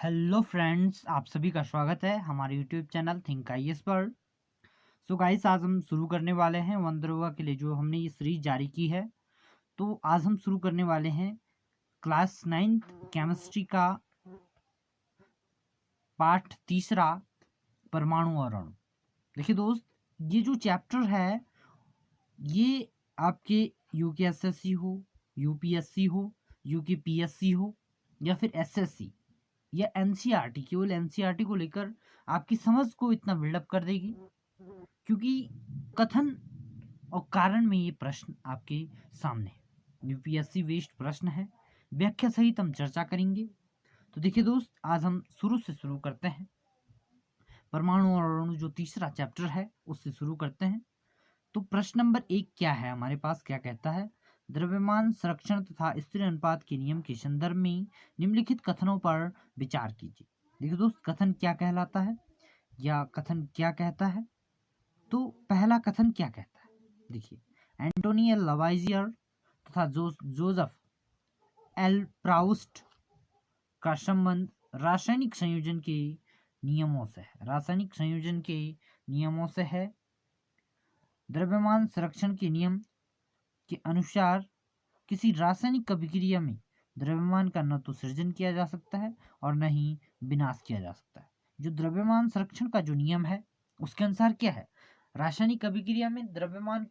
Hello friends, आप सभी का स्वागत है हमारे यूट्यूब चैनल थिंक आईएएस पर। सो गाइस, आज हम शुरू करने वाले हैं वंदरवा के लिए जो हमने ये सीरीज जारी की है। तो आज हम शुरू करने वाले हैं क्लास 9th केमिस्ट्री का पाठ तीसरा, परमाणु और अणु। देखिए दोस्त, ये जो चैप्टर है ये आपके यूकेएसएससी हो, यूपीएससी हो, यूकेपीएससी हो या फिर एसएससी या एनसीईआरटी, केवल एनसीईआरटी को लेकर आपकी समझ को इतना बिल्डअप कर देगी, क्योंकि कथन और कारण में ये प्रश्न आपके सामने यूपीएससी बेस्ड प्रश्न है। व्याख्या सहित हम चर्चा करेंगे। तो देखिए दोस्त, आज हम शुरू से शुरू करते हैं। परमाणु और अणु जो तीसरा चैप्टर है उससे शुरू करते हैं। तो प्रश्न नंबर 1 क्या है हमारे पास, क्या कहता है? द्रव्यमान संरक्षण तथा स्थिर अनुपात के नियम के संदर्भ में निम्नलिखित कथनों पर विचार कीजिए। देखिए दोस्त, कथन क्या कहलाता है या कथन क्या कहता है? तो पहला कथन क्या कहता है, देखिए, एंटोनी एल लवाइजियर तथा जोसेफ एल प्राउस्ट का संबंध रासायनिक संयोजन के नियमों से है। रासायनिक संयोजन के नियमों से है। द्रव्यमान संरक्षण के नियम के अनुसार किसी रासायनिक अभिक्रिया में द्रव्यमान का न तो सृजन किया जा सकता है और न ही विनाश किया जा सकता है। जो द्रव्यमान संरक्षण का जो नियम है उसके अनुसार क्या है, रासायनिक अभिक्रिया में द्रव्यमान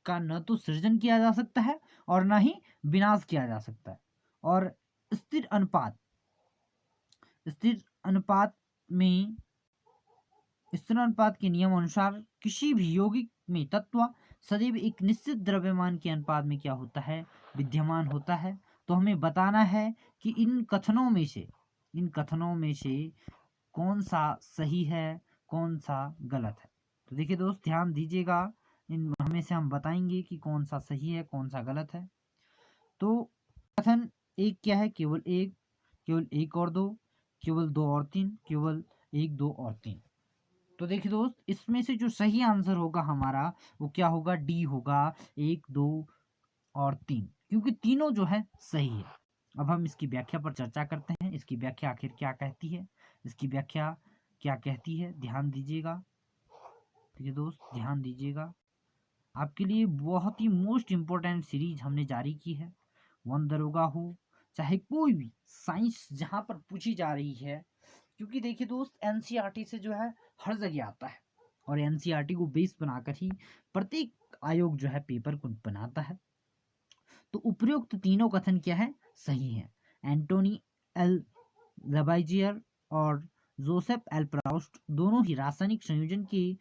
का न तो सृजन किया जा सकता है और न ही विनाश किया जा सकता है। और स्थिर अनुपात में स्थिर अनुपात के नियम अनुसार किसी भी यौगिक में तत्व सदैव एक निश्चित द्रव्यमान के अनुपात में क्या होता है, विद्यमान होता है। तो हमें बताना है कि इन कथनों में से कौन सा सही है, कौन सा गलत है। तो देखिए दोस्त, ध्यान दीजिएगा, इन हमें से हम बताएंगे कि कौन सा सही है, कौन सा गलत है। तो कथन 1 क्या है? केवल 1, केवल 1 और 2, केवल 2 और 3, केवल 1, 2 और 3। तो देखिए दोस्त, इसमें से जो सही आंसर होगा हमारा वो क्या होगा? डी होगा, 1, 2 और 3, क्योंकि तीनों जो है सही है। अब हम इसकी व्याख्या पर चर्चा करते हैं। इसकी व्याख्या आखिर क्या कहती है, इसकी व्याख्या क्या कहती है, ध्यान दीजिएगा। ठीक है दोस्त, ध्यान दीजिएगा, आपके लिए बहुत ही मोस्ट इम्पोर्टेंट सीरीज हमने जारी की है। वन दरोगा हो चाहे कोई भी साइंस जहाँ पर पूछी जा रही है, क्योंकि देखिए दोस्त, एनसीईआरटी से जो है हर जगह आता है और एनसीईआरटी को बेस बनाकर ही प्रत्येक आयोग जो है पेपर को बनाता है। तो उपयुक्त तीनों कथन क्या है? सही है। एंटोनी एल लवाइजियर और जोसेफ एल प्राउस्ट दोनों ही रासायनिक संयोजन के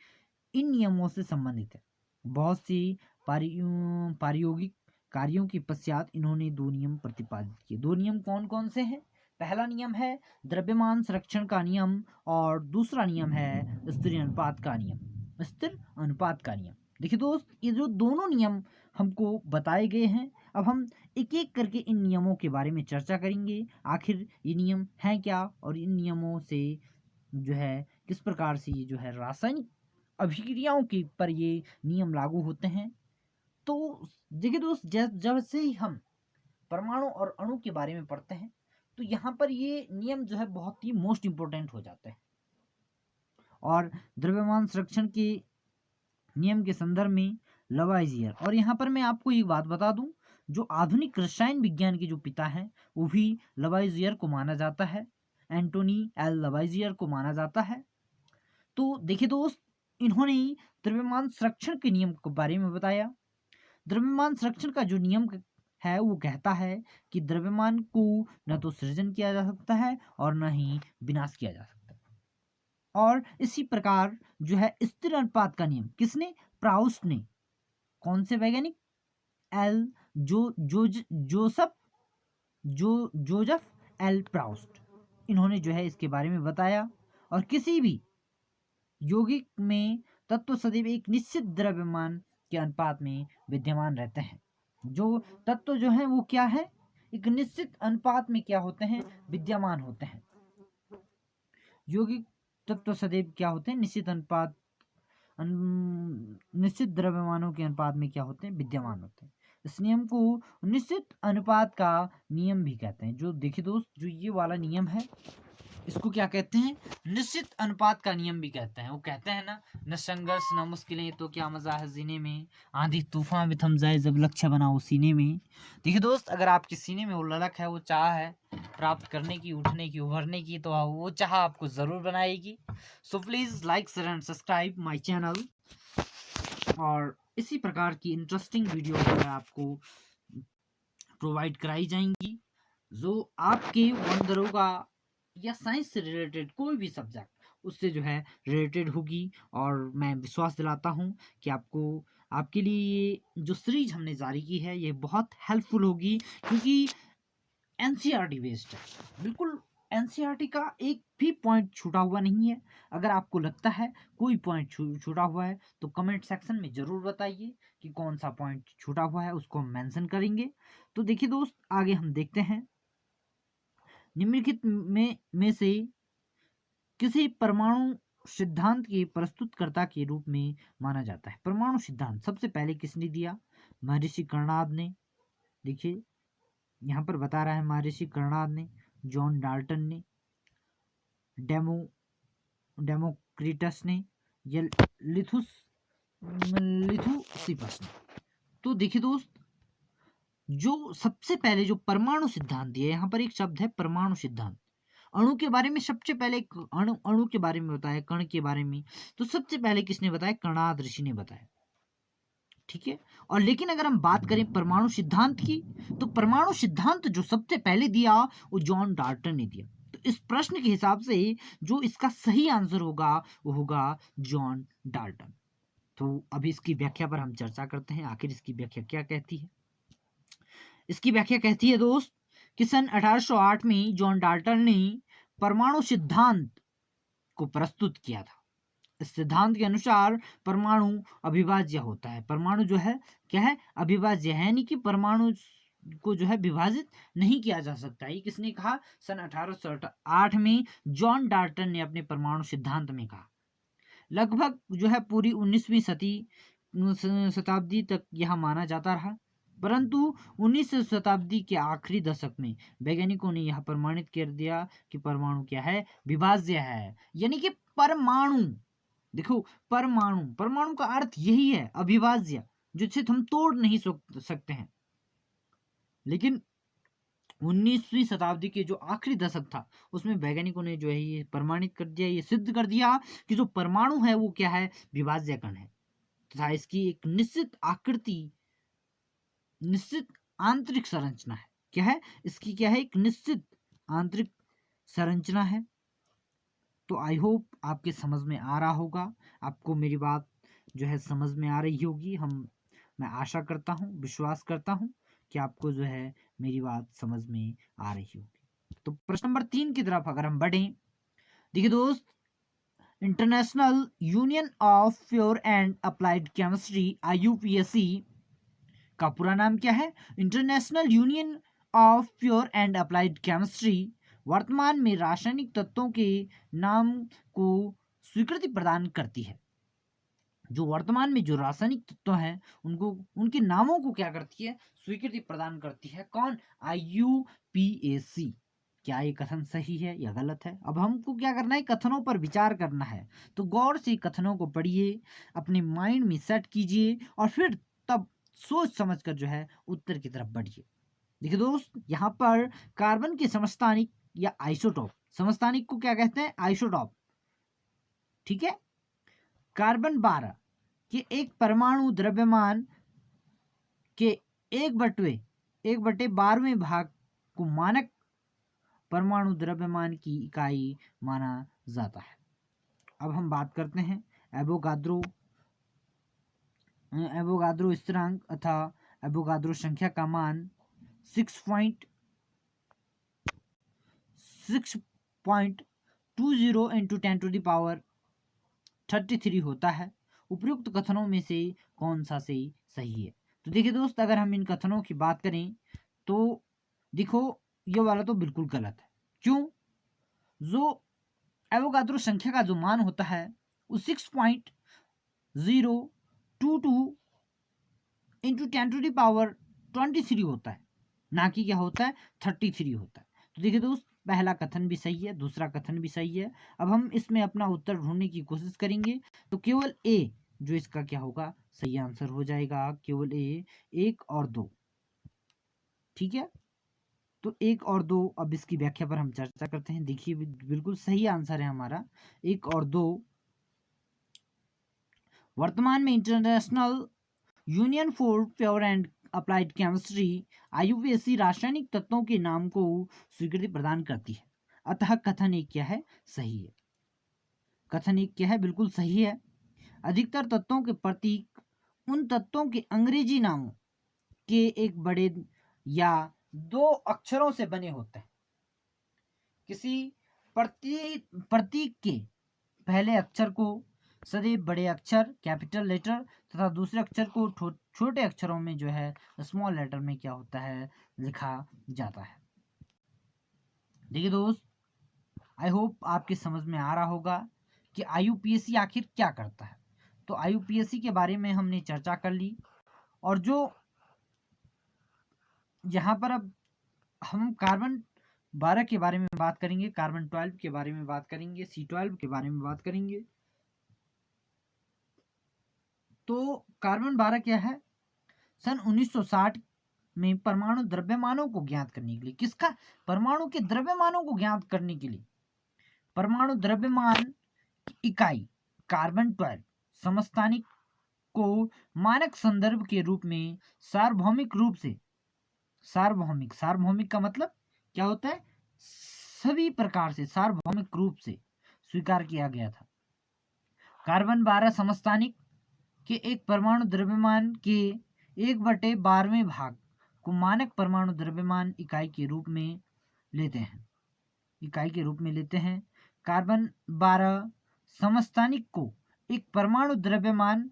इन नियमों से संबंधित है। बहुत सी प्रायोगिक कार्यों के पश्चात इन्होंने 2 नियम प्रतिपादित किए। 2 नियम कौन कौन से हैं? पहला नियम है द्रव्यमान संरक्षण का नियम और दूसरा नियम है स्थिर अनुपात का नियम। देखिए दोस्त, ये जो दोनों नियम हमको बताए गए हैं, अब हम एक एक करके इन नियमों के बारे में चर्चा करेंगे। आखिर ये नियम हैं क्या और इन नियमों से जो है किस प्रकार से ये जो है रासायनिक अभिक्रियाओं के पर ये नियम लागू होते हैं। तो देखिए दोस्त, जब से ही हम परमाणु और अणु के बारे में पढ़ते हैं तो यहाँ पर ये नियम जो है बहुत ही मोस्ट इम्पोर्टेंट हो जाते हैं। और द्रव्यमान संरक्षण के नियम के संदर्भ में लवाइजियर, और यहाँ पर मैं आपको एक बात बता दूं, जो आधुनिक रसायन विज्ञान के जो पिता हैं वो भी लवाइजियर को माना जाता है, एंटोनी एल लवाइजियर को माना जाता है। तो देखिए दोस्त, इन्होंने द्रव्यमान संरक्षण के नियम के बारे में बताया। द्रव्यमान संरक्षण का जो नियम है वो कहता है कि द्रव्यमान को न तो सृजन किया जा सकता है और न ही विनाश किया जा सकता है। और इसी प्रकार जो है स्थिर अनुपात का नियम किसने? प्राउस्ट ने। कौन से वैज्ञानिक? एल जोसेफ एल प्राउस्ट, इन्होंने जो है इसके बारे में बताया। और किसी भी यौगिक में तत्व सदैव एक निश्चित द्रव्यमान के अनुपात में विद्यमान रहते हैं। जो तत्व जो है वो क्या है? एक निश्चित अनुपात में क्या होते हैं? विद्यमान होते हैं। यौगिक तत्व सदैव क्या होते हैं? निश्चित द्रव्यमानों के अनुपात में क्या होते हैं? विद्यमान होते हैं। इस नियम को निश्चित अनुपात का नियम भी कहते हैं। जो देखिए दोस्त, जो ये वाला नियम है इसको क्या कहते हैं, निश्चित अनुपात का नियम भी कहते हैं। वो कहते हैं ना, न संघर्ष न मुश्किलें तो क्या मजा है जीने में, आंधी तूफान भी थम जाए जब लक्ष्य बना हो सीने में। देखिए दोस्त, अगर आपके सीने में वो ललक है, वो चाह है प्राप्त करने की, उठने की, उभरने की, तो वो चाह आपको जरूर बनाएगी। So please like share and subscribe my channel. और इसी प्रकार की इंटरेस्टिंग वीडियो जो है आपको प्रोवाइड कराई जाएंगी, जो आपके वंदरों का या साइंस से रिलेटेड कोई भी सब्जेक्ट उससे जो है रिलेटेड होगी। और मैं विश्वास दिलाता हूँ कि आपको, आपके लिए ये जो सीरीज हमने जारी की है ये बहुत हेल्पफुल होगी, क्योंकि एनसीईआरटी बेस्ड है बिल्कुल। एनसीईआरटी का एक भी पॉइंट छूटा हुआ नहीं है। अगर आपको लगता है कोई पॉइंट छूटा हुआ है तो कमेंट सेक्शन में ज़रूर बताइए कि कौन सा पॉइंट छूटा हुआ है, उसको हम मेंशन करेंगे। तो देखिए दोस्त, आगे हम देखते हैं, निम्नलिखित में से किसी परमाणु सिद्धांत के प्रस्तुतकर्ता के रूप में माना जाता है। परमाणु सिद्धांत सबसे पहले किसने दिया? महर्षि कर्णाद ने। देखिए यहाँ पर बता रहा है महर्षि कर्णाद ने, जॉन डाल्टन ने, डेमो डेमोक्रिटस ने, या लिथुसिपस ने। तो देखिए दोस्त, जो सबसे पहले जो परमाणु सिद्धांत दिया, यहाँ पर एक शब्द है परमाणु सिद्धांत। अणु के बारे में सबसे पहले, अणु के बारे में बताया, कण के बारे में तो सबसे पहले किसने बताया? कर्णाद ऋषि ने बताया। ठीक है। और लेकिन अगर हम बात करें परमाणु सिद्धांत की, तो परमाणु सिद्धांत जो सबसे पहले दिया वो जॉन डाल्टन ने दिया। तो इस प्रश्न के हिसाब से जो इसका सही आंसर होगा वो होगा जॉन डाल्टन। तो अभी इसकी व्याख्या पर हम चर्चा करते हैं, आखिर इसकी व्याख्या क्या कहती है। इसकी व्याख्या कहती है दोस्त कि सन 1808 में जॉन डाल्टन ने परमाणु सिद्धांत को प्रस्तुत किया था। इस सिद्धांत के अनुसार परमाणु अविभाज्य होता है। परमाणु जो है क्या है? अविभाज्य है, यानी कि परमाणु को जो है विभाजित नहीं किया जा सकता। ये किसने कहा? सन 1808 में जॉन डाल्टन ने अपने परमाणु सिद्धांत में कहा। लगभग जो है पूरी 19वीं शताब्दी तक यह माना जाता रहा, परंतु 19वीं शताब्दी के आखिरी दशक में वैज्ञानिकों ने यह प्रमाणित कर दिया कि परमाणु क्या है? विभाज्य है। यानी कि परमाणु, देखो परमाणु, परमाणु का अर्थ यही है अविभाज्य, जिसे हम तोड़ नहीं सकते हैं। लेकिन 19वीं शताब्दी के जो आखिरी दशक था उसमें वैज्ञानिकों ने जो है ये प्रमाणित कर दिया, ये सिद्ध कर दिया कि जो परमाणु है वो क्या है? विभाज्य कण है तथा इसकी एक निश्चित आकृति, निश्चित आंतरिक संरचना है। क्या है इसकी? क्या है? एक निश्चित आंतरिक संरचना है। तो आई होप आपके समझ में आ रहा होगा, आपको मेरी बात जो है समझ में आ रही होगी। मैं आशा करता हूँ, विश्वास करता हूँ कि आपको जो है मेरी बात समझ में आ रही होगी। तो प्रश्न नंबर 3 की तरफ अगर हम बढ़ें, देखिए दोस्त, international union of pure and applied chemistry IUPAC का पूरा नाम क्या है? International union of pure and applied chemistry वर्तमान में रासायनिक तत्वों के नाम को स्वीकृति प्रदान करती है। जो वर्तमान में जो रासायनिक तत्व हैं उनको, उनके नामों को क्या करती है? स्वीकृति प्रदान करती है। कौन? IUPAC। क्या ये कथन सही है या गलत है? अब हमको क्या करना है? कथनों पर विचार करना है। तो गौर से कथनों को पढ़िए, अपने माइंड में सेट कीजिए और फिर तब सोच समझ कर जो है उत्तर की तरफ बढ़िए। देखिए दोस्त, यहाँ पर कार्बन के समस्थानिक या आइसोटॉप, समस्थानिक को क्या कहते हैं? आइसोटॉप। ठीक है। कार्बन 12 के एक परमाणु द्रव्यमान के 1/12वें भाग को मानक परमाणु द्रव्यमान की इकाई माना जाता है। अब हम बात करते हैं एवोगाद्रो स्थिरांक अथवा एवोगाद्रो संख्या का मान 6.20 × 10⁻³ होता है। उपयुक्त कथनों में से कौन सा सही है? तो देखिए दोस्त, अगर हम इन कथनों की बात करें तो देखो ये वाला तो बिल्कुल गलत है। क्यों? जो एवोगाद्रो संख्या का जो मान होता है वो 6.022 × 10⁻23 होता है, ना कि क्या होता है? 33 होता है। तो देखिए दोस्त, पहला कथन भी सही है, दूसरा कथन भी सही है। अब हम इसमें अपना उत्तर ढूंढने की कोशिश करेंगे, तो केवल ए जो इसका क्या होगा, सही आंसर हो जाएगा, केवल ए, 1 और 2। ठीक है, तो 1 और 2, अब इसकी व्याख्या पर हम चर्चा करते हैं। देखिए बिल्कुल सही आंसर है हमारा 1 और 2। वर्तमान में international union for pure and applied chemistry IUPAC रासायनिक तत्वों के नाम को स्वीकृति प्रदान करती है, अतः कथन एक क्या है, सही है। कथन एक क्या है, बिल्कुल सही है। अधिकतर तत्वों के प्रतीक उन तत्वों के अंग्रेजी नामों के एक बड़े या 2 अक्षरों से बने होते हैं। किसी प्रतीक के पहले अक्षर को सदैव बड़े अक्षर कैपिटल लेटर तथा दूसरे अक्षर को छोटे अक्षरों में जो है स्मॉल लेटर में क्या होता है, लिखा जाता है। देखिए दोस्त, आई होप आपके समझ में आ रहा होगा कि IUPAC आखिर क्या करता है। तो IUPAC के बारे में हमने चर्चा कर ली, और जो यहाँ पर अब हम कार्बन 12 के बारे में बात करेंगे, कार्बन 12 के बारे में बात करेंगे, C12 के बारे में बात करेंगे। तो कार्बन 12 क्या है, सन 1960 में परमाणु द्रव्यमानों को ज्ञात करने के लिए, किसका, परमाणु के द्रव्यमानों को ज्ञात करने के लिए परमाणु द्रव्यमान इकाई कार्बन 12 समस्थानिक को मानक संदर्भ के रूप में सार्वभौमिक रूप से, सार्वभौमिक का मतलब क्या होता है, सभी प्रकार से सार्वभौमिक रूप से स्वीकार किया गया था। कार्बन 12 समस्थानिक के एक परमाणु द्रव्यमान के 1/12वें भाग को मानक परमाणु द्रव्यमान इकाई के रूप में लेते हैं। कार्बन 12 समस्थानिक को एक परमाणु द्रव्यमान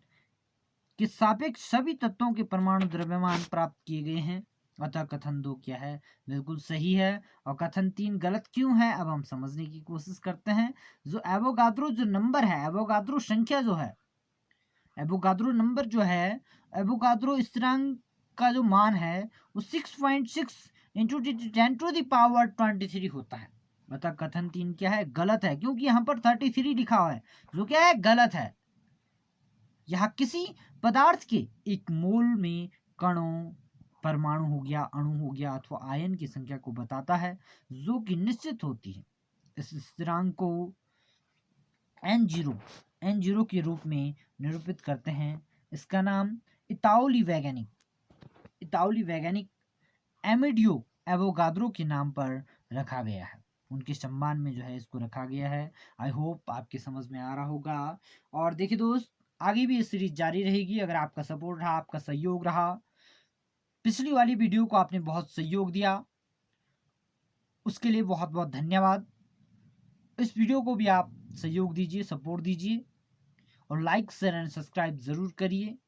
के सापेक्ष सभी तत्वों के परमाणु द्रव्यमान प्राप्त किए गए हैं, अतः कथन 2 क्या है, बिल्कुल सही है। और कथन 3 गलत क्यों है, अब हम समझने की कोशिश करते हैं। जो एवोगाद्रो जो नंबर है, एवोगाद्रो संख्या जो है, एवोगाद्रो नंबर जो है, एवोगाद्रो स्थिरांक का जो मान है वो 6.6 इंटू 10⁻23 होता है, अतः कथन 3 क्या है, गलत है, क्योंकि यहाँ पर 33 लिखा हुआ है, जो क्या है, गलत है। यह किसी पदार्थ के एक मोल में कणों, परमाणु हो गया, अणु हो गया अथवा आयन की संख्या को बताता है, जो कि निश्चित होती है। इस स्थिरांक को N0 के रूप में निरूपित करते हैं। इसका नाम इताओली वैज्ञानिक एमिडियो एवोगाद्रो के नाम पर रखा गया है, उनके सम्मान में जो है इसको रखा गया है। आई होप आपके समझ में आ रहा होगा। और देखिए दोस्त, आगे भी ये सीरीज जारी रहेगी, अगर आपका सपोर्ट रहा, आपका सहयोग रहा, पिछली वाली वीडियो को आपने बहुत सहयोग दिया, उसके लिए बहुत बहुत धन्यवाद। इस वीडियो को भी आप सहयोग दीजिए, सपोर्ट दीजिए, और लाइक शेयर एंड सब्सक्राइब जरूर करिए,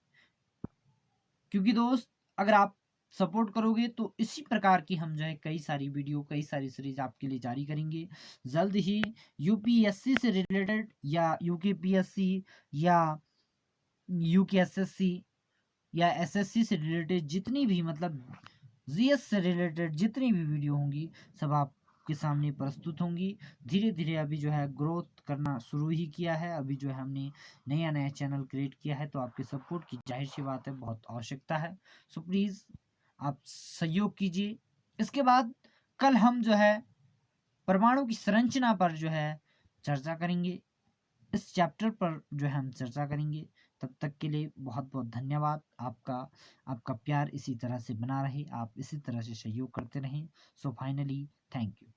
क्योंकि दोस्त अगर आप सपोर्ट करोगे तो इसी प्रकार की हम जो है कई सारी वीडियो, कई सारी सीरीज आपके लिए जारी करेंगे। जल्द ही UPSC से रिलेटेड या UKPSC या UKSSC या SSC से रिलेटेड जितनी भी, मतलब GS से रिलेटेड जितनी भी वीडियो होंगी, सब आपके सामने प्रस्तुत होंगी। धीरे धीरे अभी जो है ग्रोथ करना शुरू ही किया है, अभी जो है हमने नया चैनल क्रिएट किया है, तो आपके सपोर्ट की जाहिर सी बात है बहुत आवश्यकता है। सो प्लीज़ आप सहयोग कीजिए। इसके बाद कल हम जो है परमाणु की संरचना पर जो है चर्चा करेंगे, इस चैप्टर पर जो है हम चर्चा करेंगे। तब तक के लिए बहुत बहुत धन्यवाद। आपका प्यार इसी तरह से बना रहे, आप इसी तरह से सहयोग करते रहें। So finally thank you.